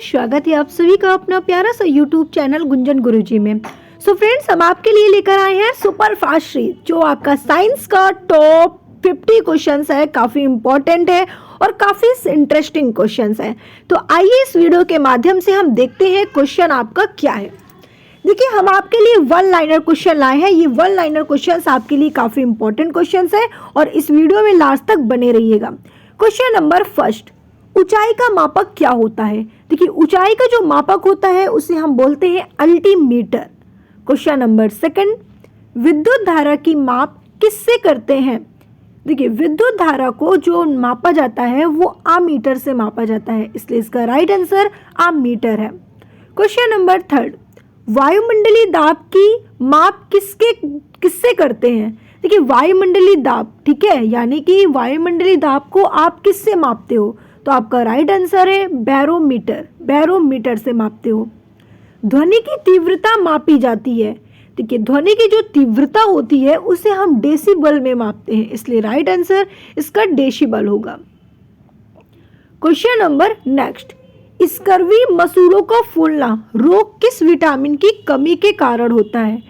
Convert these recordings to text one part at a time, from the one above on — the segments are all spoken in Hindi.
स्वागत है आप सभी का अपना प्यारा सा यूट्यूब चैनल गुंजन गुरुजी में। सो फ्रेंड्स, हम आपके लिए लेकर आए हैं सुपर फास्ट सीरीज, जो आपका साइंस का टॉप 50 क्वेश्चंस है। काफ़ी इंपॉर्टेंट है और काफ़ी इंटरेस्टिंग क्वेश्चंस है। तो आइए इस वीडियो के माध्यम से हम देखते हैं क्वेश्चन आपका क्या है। देखिए, हम आपके लिए वन लाइनर क्वेश्चन लाए हैं। ये वन लाइनर क्वेश्चंस आपके लिए काफ़ी इंपॉर्टेंट क्वेश्चंस है और इस वीडियो में लास्ट तक बने रहिएगा। क्वेश्चन नंबर फर्स्ट, ऊंचाई का मापक क्या होता है? देखिए, ऊंचाई का जो मापक होता है उसे हम बोलते हैं अल्टीमीटर। क्वेश्चन नंबर सेकंड, विद्युत धारा की माप किससे करते हैं? देखिए, विद्युत धारा को जो मापा जाता है वो आमीटर से मापा जाता है, इसलिए इसका राइट आंसर आमीटर है। क्वेश्चन नंबर थर्ड, वायुमंडलीय दाब की माप किससे करते हैं? देखिए, वायुमंडलीय दाब, ठीक है, यानी कि वायुमंडलीय दाब को आप किससे मापते हो? तो आपका राइट आंसर है बैरोमीटर। बैरोमीटर से मापते हो। ध्वनि की तीव्रता मापी जाती है। देखिए, ध्वनि की जो तीव्रता होती है उसे हम डेसिबल में मापते हैं, इसलिए राइट आंसर इसका डेसिबल होगा। क्वेश्चन नंबर नेक्स्ट, स्कर्वी मसूड़ों का फूलना रोग किस विटामिन की कमी के कारण होता है?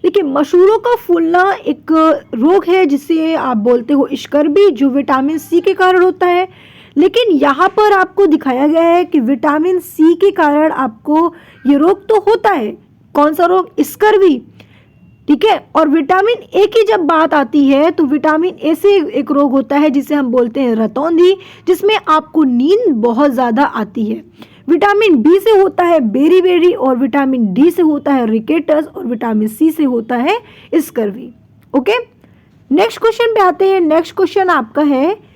देखिए, मसूड़ों का फूलना एक रोग है जिसे आप बोलते हो स्कर्वी, जो विटामिन सी के कारण होता है। लेकिन यहाँ पर आपको दिखाया गया है कि विटामिन सी के कारण आपको ये रोग तो होता है। कौन सा रोग? स्कर्वी, ठीक है। और विटामिन ए की जब बात आती है तो विटामिन ए से एक रोग होता है जिसे हम बोलते हैं रतौंधी, जिसमें आपको नींद बहुत ज़्यादा आती है। विटामिन बी से होता है बेरी और विटामिन डी से होता है रिकेटस और विटामिन सी से होता है स्कर्वी। ओके, नेक्स्ट क्वेश्चन पे आते हैं। नेक्स्ट क्वेश्चन आपका है,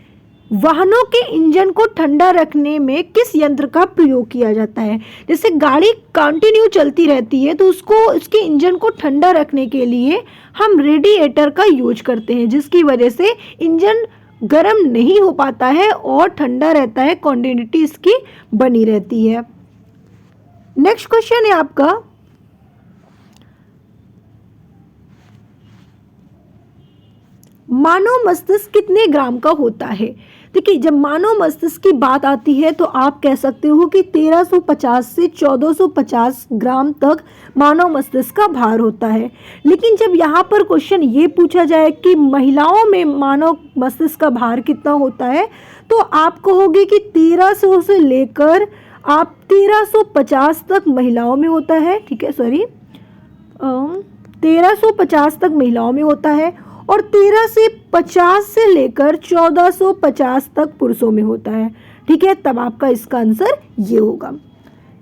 वाहनों के इंजन को ठंडा रखने में किस यंत्र का प्रयोग किया जाता है? जैसे गाड़ी कंटिन्यू चलती रहती है तो उसके इंजन को ठंडा रखने के लिए हम रेडिएटर का यूज करते हैं, जिसकी वजह से इंजन गर्म नहीं हो पाता है और ठंडा रहता है, कंटिन्यूटी इसकी बनी रहती है। नेक्स्ट क्वेश्चन है आपका, मानव मस्तिष्क कितने ग्राम का होता है? देखिए, जब मानव मस्तिष्क की बात आती है तो आप कह सकते हो कि 1350 से 1450 ग्राम तक मानव मस्तिष्क का भार होता है। लेकिन जब यहाँ पर क्वेश्चन ये पूछा जाए कि महिलाओं में मानव मस्तिष्क का भार कितना होता है, तो आप कहोगे कि 1300 से लेकर आप 1350 तक महिलाओं में होता है, ठीक है, 1350 तक महिलाओं में होता है और 13 से 50 से लेकर 1450 तक पुरुषों में होता है, ठीक है। तब आपका इसका आंसर ये होगा।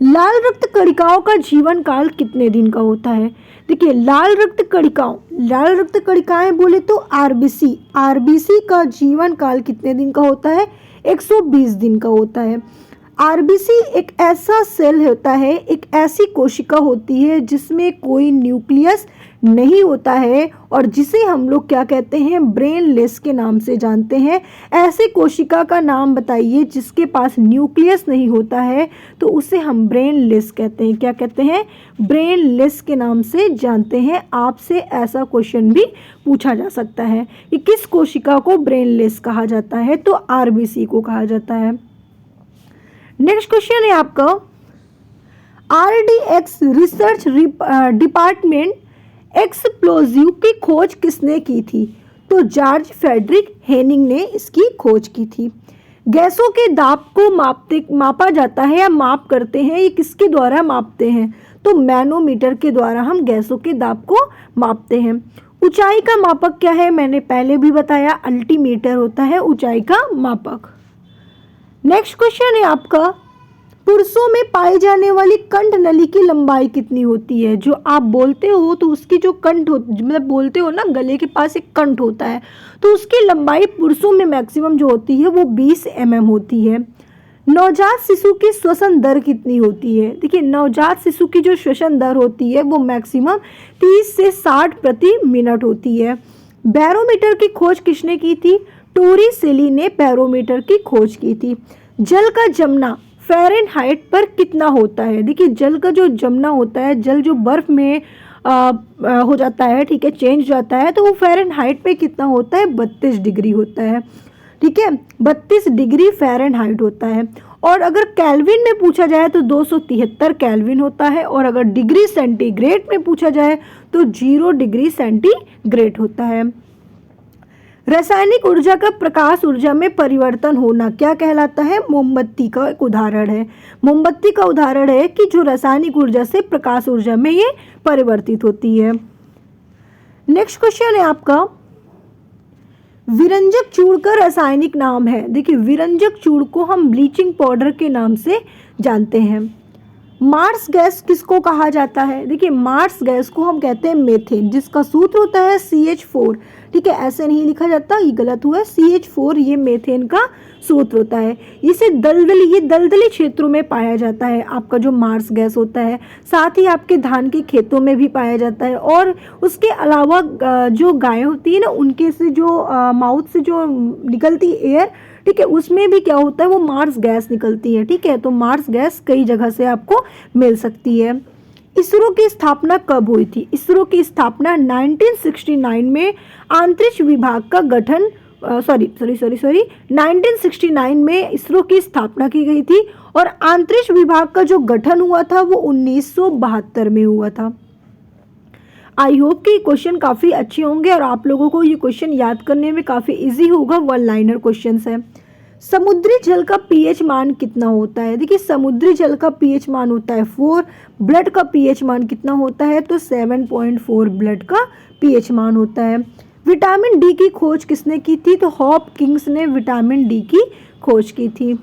लाल रक्त कणिकाओं का जीवन काल कितने दिन का होता है? देखिए, लाल रक्त कणिकाएं बोले तो आरबीसी का जीवन काल कितने दिन का होता है? 120 दिन का होता है। आरबीसी एक ऐसा सेल होता है, एक ऐसी कोशिका होती है जिसमें कोई न्यूक्लियस नहीं होता है और जिसे हम लोग क्या कहते हैं? ब्रेनलेस के नाम से जानते हैं। ऐसे कोशिका का नाम बताइए जिसके पास न्यूक्लियस नहीं होता है, तो उसे हम ब्रेनलेस कहते हैं। क्या कहते हैं? ब्रेनलेस के नाम से जानते हैं। आपसे ऐसा क्वेश्चन भी पूछा जा सकता है कि किस कोशिका को ब्रेनलेस कहा जाता है, तो आरबीसी को कहा जाता है। नेक्स्ट क्वेश्चन है आपका, आरडीएक्स रिसर्च डिपार्टमेंट एक्सप्लोजिव की खोज किसने की थी? तो जॉर्ज फ्रेडरिक हेनिंग ने इसकी खोज की थी। गैसों के दाब को मापा जाता है या माप करते हैं, ये किसके द्वारा मापते हैं? तो मैनोमीटर के द्वारा हम गैसों के दाब को मापते हैं। ऊंचाई का मापक क्या है? मैंने पहले भी बताया, अल्टीमीटर होता है ऊंचाई का मापक। नेक्स्ट क्वेश्चन है आपका, पुरुषों में पाई जाने वाली कंठ नली की लंबाई कितनी होती है? जो आप बोलते हो तो उसकी जो कंठ मतलब बोलते हो ना, गले के पास एक कंठ होता है, तो उसकी लंबाई पुरुषों में मैक्सिमम जो होती है वो 20 mm होती है। नवजात शिशु की श्वसन दर कितनी होती है? देखिए, नवजात शिशु की जो श्वसन दर होती है वो मैक्सिमम 30 से 60 प्रति मिनट होती है। बैरोमीटर की खोज किसने की थी? टोरिसेली ने बैरोमीटर की खोज की थी। जल का जमना फ़ारेनहाइट पर कितना होता है? देखिए, जल का जो जमना होता है, जल जो बर्फ में हो जाता है, ठीक है, चेंज हो जाता है, तो वो फ़ारेनहाइट पे कितना होता है? 32 डिग्री होता है, ठीक है, 32 डिग्री फ़ारेनहाइट होता है। और अगर केल्विन में पूछा जाए तो 273 केल्विन होता है, और अगर डिग्री सेंटीग्रेड में पूछा जाए तो 0 डिग्री सेंटीग्रेड होता है। रासायनिक ऊर्जा का प्रकाश ऊर्जा में परिवर्तन होना क्या कहलाता है? मोमबत्ती का एक उदाहरण है। मोमबत्ती का उदाहरण है कि जो रासायनिक ऊर्जा से प्रकाश ऊर्जा में ये परिवर्तित होती है। नेक्स्ट क्वेश्चन है आपका, विरंजक चूर्ण का रासायनिक नाम है। देखिए, विरंजक चूर्ण को हम ब्लीचिंग पाउडर के नाम से जानते हैं। मार्स गैस किसको कहा जाता है? देखिए, मार्स गैस को हम कहते हैं मेथेन, जिसका सूत्र होता है CH4। ठीक है, ऐसे नहीं लिखा जाता, ये गलत हुआ है। CH4 ये मेथेन का सूत्र होता है। ये दलदली क्षेत्रों में पाया जाता है, आपका जो मार्स गैस होता है। साथ ही आपके धान के खेतों में भी पाया जाता है, और उसके अलावा जो गाय होती है ना, उनके से जो माउथ से जो निकलती एयर, ठीक है, उसमें भी क्या होता है, वो मार्स गैस निकलती है। ठीक है, तो मार्स गैस कई जगह से आपको मिल सकती है। इसरो की स्थापना कब हुई थी? इसरो की स्थापना 1969 में अंतरिक्ष विभाग का गठन 1969 में इसरो की स्थापना की गई थी, और अंतरिक्ष विभाग का जो गठन हुआ था वो 1972 में हुआ था। आई होप कि क्वेश्चन काफ़ी अच्छे होंगे और आप लोगों को ये क्वेश्चन याद करने में काफ़ी इजी होगा। वन लाइनर क्वेश्चन है। समुद्री जल का पीएच मान कितना होता है? देखिए, समुद्री जल का पीएच मान होता है 4। ब्लड का पीएच मान कितना होता है? तो 7.4 ब्लड का पीएच मान होता है। विटामिन डी की खोज किसने की थी? तो हॉपकिंस ने विटामिन डी की खोज की थी।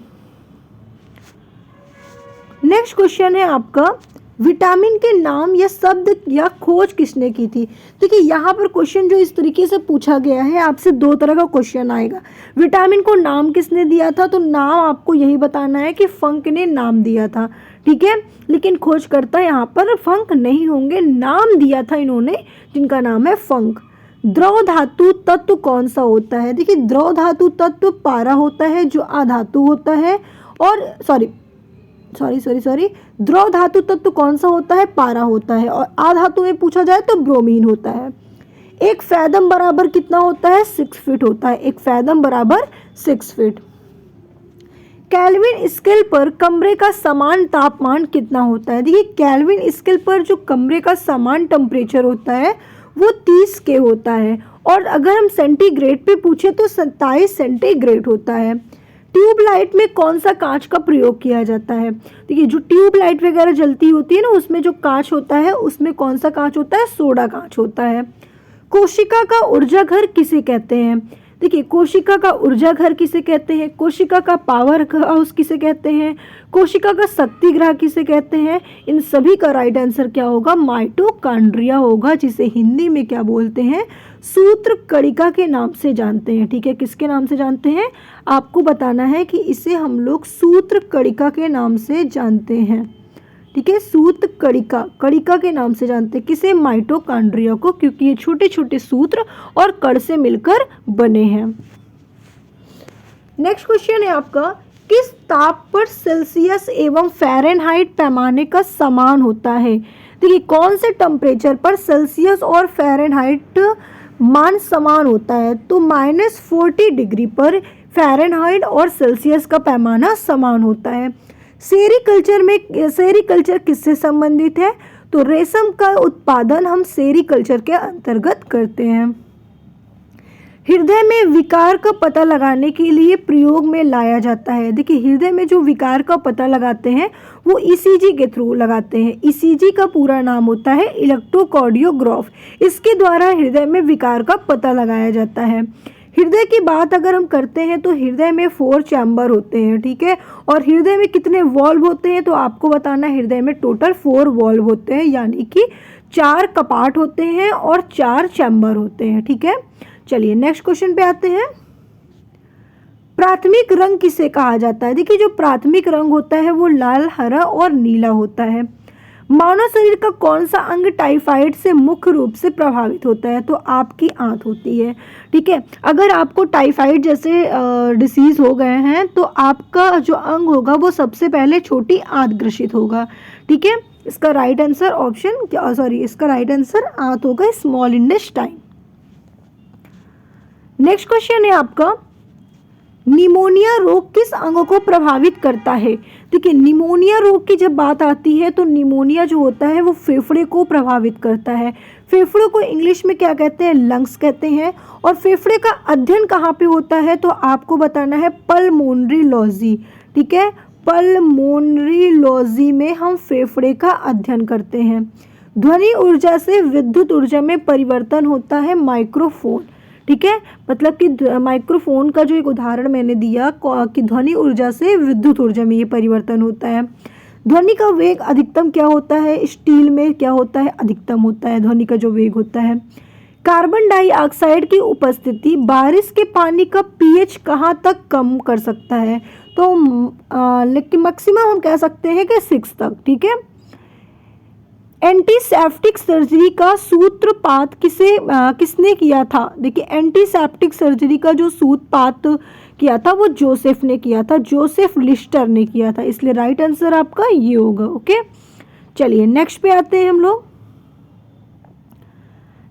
नेक्स्ट क्वेश्चन है आपका, विटामिन के नाम या शब्द या खोज किसने की थी? देखिए, यहाँ पर क्वेश्चन जो इस तरीके से पूछा गया है, आपसे दो तरह का क्वेश्चन आएगा। विटामिन को नाम किसने दिया था? तो नाम आपको यही बताना है कि फंक ने नाम दिया था। ठीक है, लेकिन खोजकर्ता यहाँ पर फंक नहीं होंगे, नाम दिया था इन्होंने, जिनका नाम है फंक। द्रव धातु तत्व कौन सा होता है? देखिए, द्रव धातु तत्व पारा होता है, जो अधातु होता है, और सॉरी द्रव धातु तत्व कौन सा होता है? पारा होता है, और अधातु में पूछा जाए तो ब्रोमीन होता है। एक फैदम बराबर कितना होता है? 6 फीट होता है। एक फैदम बराबर 6 फीट। केल्विन स्केल पर कमरे का समान तापमान कितना होता है? देखिए, केल्विन स्केल पर जो कमरे का समान टेम्परेचर होता है वो 30 के होता है, और अगर हम सेंटीग्रेड पे पूछे तो 27 सेंटीग्रेड होता है। ट्यूबलाइट में कौन सा कांच का प्रयोग किया जाता है? देखिए, जो ट्यूबलाइट वगैरह जलती होती है ना, उसमें जो कांच होता है, उसमें कौन सा कांच होता है? सोडा कांच होता है। कोशिका का ऊर्जा घर किसे कहते हैं? देखिए, कोशिका का ऊर्जा घर किसे कहते हैं? कोशिका का पावर हाउस किसे कहते हैं? कोशिका का शक्ति ग्रह किसे कहते हैं? इन सभी का राइट आंसर क्या होगा? माइटोकॉन्ड्रिया होगा, जिसे हिंदी में क्या बोलते हैं? सूत्र कणिका के नाम से जानते हैं। ठीक है, किसके नाम से जानते हैं? आपको बताना है कि इसे हम लोग सूत्र कणिका के नाम से जानते हैं। ठीक है, सूत्र कणिका के नाम से जानते हैं। किसे? माइटोकॉन्ड्रिया को, क्योंकि ये छोटे छोटे सूत्र और कण से मिलकर बने हैं। नेक्स्ट क्वेश्चन है आपका, किस ताप पर सेल्सियस एवं फ़ारेनहाइट पैमाने का समान होता है? देखिए, कौन से टेम्परेचर पर सेल्सियस और फ़ारेनहाइट मान समान होता है? तो -40 डिग्री पर फ़ारेनहाइट और सेल्सियस का पैमाना समान होता है। सेरीकल्चर किससे संबंधित है? तो रेशम का उत्पादन हम सेरीकल्चर के अंतर्गत करते हैं। हृदय में विकार का पता लगाने के लिए प्रयोग में लाया जाता है। देखिए, हृदय में जो विकार का पता लगाते हैं वो ईसीजी के थ्रू लगाते हैं। ईसीजी का पूरा नाम होता है इलेक्ट्रोकार्डियोग्राफ। इसके द्वारा हृदय में विकार का पता लगाया जाता है। हृदय की बात अगर हम करते हैं तो हृदय में 4 चैम्बर होते हैं। ठीक है, और हृदय में कितने वॉल्व होते हैं? तो आपको बताना है, हृदय में टोटल 4 वॉल्व होते हैं, यानी कि 4 कपाट होते हैं और 4 चैम्बर होते हैं। ठीक है, चलिए नेक्स्ट क्वेश्चन पे आते हैं। प्राथमिक रंग किसे कहा जाता है? देखिए, जो प्राथमिक रंग होता है वो लाल, हरा और नीला होता है। मानव शरीर का कौन सा अंग टाइफाइड से मुख्य रूप से प्रभावित होता है? तो आपकी आंत होती है। ठीक है, अगर आपको टाइफाइड जैसे डिसीज हो गए हैं तो आपका जो अंग होगा वो सबसे पहले छोटी आंत ग्रसित होगा। ठीक है, इसका राइट आंसर इसका राइट आंसर आंत होगा, स्मॉल इंटेस्टाइन। नेक्स्ट क्वेश्चन है आपका, निमोनिया रोग किस अंग को प्रभावित करता है? देखिए, निमोनिया रोग की जब बात आती है तो निमोनिया जो होता है वो फेफड़े को प्रभावित करता है। फेफड़े को इंग्लिश में क्या कहते हैं? लंग्स कहते हैं। और फेफड़े का अध्ययन कहाँ पे होता है? तो आपको बताना है पल्मोनरीलॉजी। ठीक है, पल्मोनरीलॉजी में हम फेफड़े का अध्ययन करते हैं। ध्वनि ऊर्जा से विद्युत ऊर्जा में परिवर्तन होता है माइक्रोफोन। ठीक है, मतलब कि माइक्रोफोन का जो एक उदाहरण मैंने दिया कि ध्वनि ऊर्जा से विद्युत ऊर्जा में ये परिवर्तन होता है। ध्वनि का वेग अधिकतम क्या होता है? स्टील में क्या होता है? अधिकतम होता है ध्वनि का जो वेग होता है। कार्बन डाइऑक्साइड की उपस्थिति बारिश के पानी का पीएच कहाँ तक कम कर सकता है? तो लेकिन मैक्सिमम हम कह सकते हैं कि 6 तक। ठीक है, एंटीसेप्टिक सर्जरी का सूत्रपात किसने किया था? देखिए, एंटीसेप्टिक सर्जरी का जो सूत्रपात किया था वो जोसेफ ने किया था, जोसेफ लिस्टर ने किया था, इसलिए राइट आंसर आपका ये होगा। ओके, चलिए नेक्स्ट पे आते हैं हम लोग।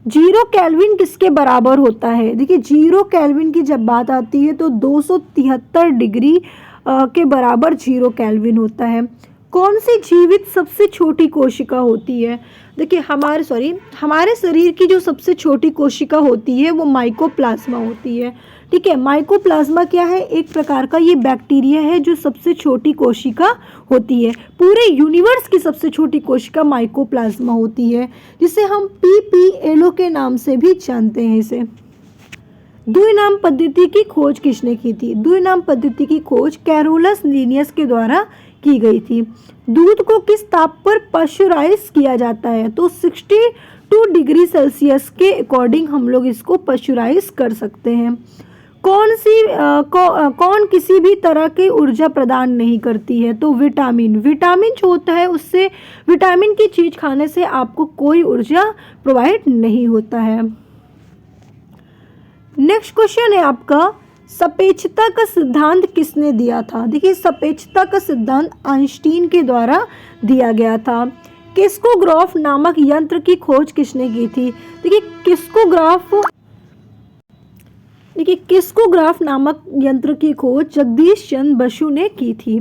0 केल्विन किसके बराबर होता है? देखिए, 0 केल्विन की जब बात आती है तो 273 डिग्री के बराबर 0 केल्विन होता है। कौन सी जीवित सबसे छोटी कोशिका होती है? देखिए, हमारे शरीर की जो सबसे छोटी कोशिका होती है वो माइकोप्लाज्मा होती है। ठीक है, माइकोप्लाज्मा क्या है? एक प्रकार का ये बैक्टीरिया है जो सबसे छोटी कोशिका होती है। पूरे यूनिवर्स की सबसे छोटी कोशिका माइकोप्लाज्मा होती है, जिसे हम PPLO के नाम से भी जानते हैं इसे। द्विनाम पद्धति की खोज किसने की थी? द्विनाम पद्धति की खोज कैरोलस लिनियस के द्वारा की गई थी। दूध को किस ताप पर पाश्चराइज किया जाता है? तो 62 डिग्री सेल्सियस के अकॉर्डिंग हम लोग इसको पाश्चराइज कर सकते हैं। कौन किसी भी तरह की ऊर्जा प्रदान नहीं करती है? तो विटामिन जो होता है उससे, विटामिन की चीज खाने से आपको कोई ऊर्जा प्रोवाइड नहीं होता है। नेक्स्ट क्वेश्चन है आपका, सापेक्षता का सिद्धांत किसने दिया था? देखिए, सापेक्षता का सिद्धांत आइंस्टीन के द्वारा दिया गया था। किस्कोग्राफ नामक यंत्र की खोज किसने की थी? देखिए, किस्कोग्राफ नामक यंत्र की खोज जगदीश चंद्र बसु ने की थी।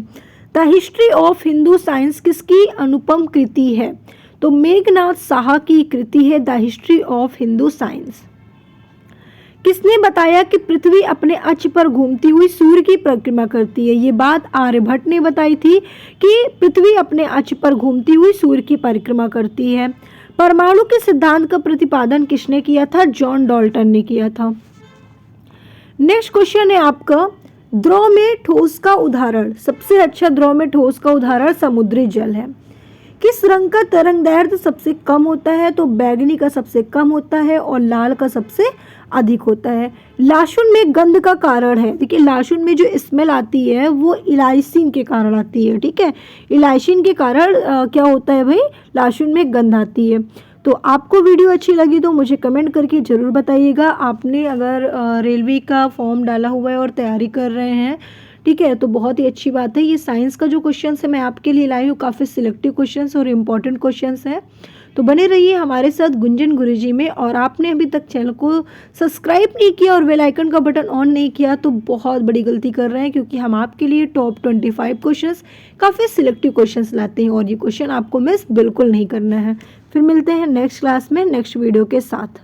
The history of Hindu science किसकी अनुपम कृति है? तो मेघनाथ साहा की कृति है the history of Hindu science. किसने बताया कि पृथ्वी अपने अक्ष पर घूमती हुई सूर्य की परिक्रमा करती है? ये बात आर्यभट्ट ने बताई थी कि पृथ्वी अपने अक्ष पर घूमती हुई सूर्य की परिक्रमा करती है। परमाणु के सिद्धांत का प्रतिपादन किसने किया था? जॉन डाल्टन ने किया था। नेक्स्ट क्वेश्चन है आपका, द्रव में ठोस का उदाहरण। सबसे अच्छा द्रव में ठोस का उदाहरण समुद्री जल है। किस रंग का तरंगदैर्घ्य सबसे कम होता है? तो बैगनी का सबसे कम होता है और लाल का सबसे अधिक होता है। लहसुन में गंध का कारण है। देखिए, लहसुन में जो स्मेल आती है वो इलायसिन के कारण आती है। ठीक है, इलायसिन के कारण क्या होता है भाई? लहसुन में गंध आती है। तो आपको वीडियो अच्छी लगी तो मुझे कमेंट करके ज़रूर बताइएगा। आपने अगर रेलवे का फॉर्म डाला हुआ है और तैयारी कर रहे हैं, ठीक है, तो बहुत ही अच्छी बात है। ये साइंस का जो क्वेश्चन है मैं आपके लिए लाई हूँ, काफ़ी सिलेक्टिव क्वेश्चन और इम्पॉर्टेंट क्वेश्चन है। तो बने रहिए हमारे साथ गुंजन गुरुजी में। और आपने अभी तक चैनल को सब्सक्राइब नहीं किया और बेल आइकन का बटन ऑन नहीं किया तो बहुत बड़ी गलती कर रहे हैं, क्योंकि हम आपके लिए टॉप 25 क्वेश्चंस, काफ़ी सिलेक्टिव क्वेश्चंस लाते हैं और ये क्वेश्चन आपको मिस बिल्कुल नहीं करना है। फिर मिलते हैं नेक्स्ट क्लास में नेक्स्ट वीडियो के साथ।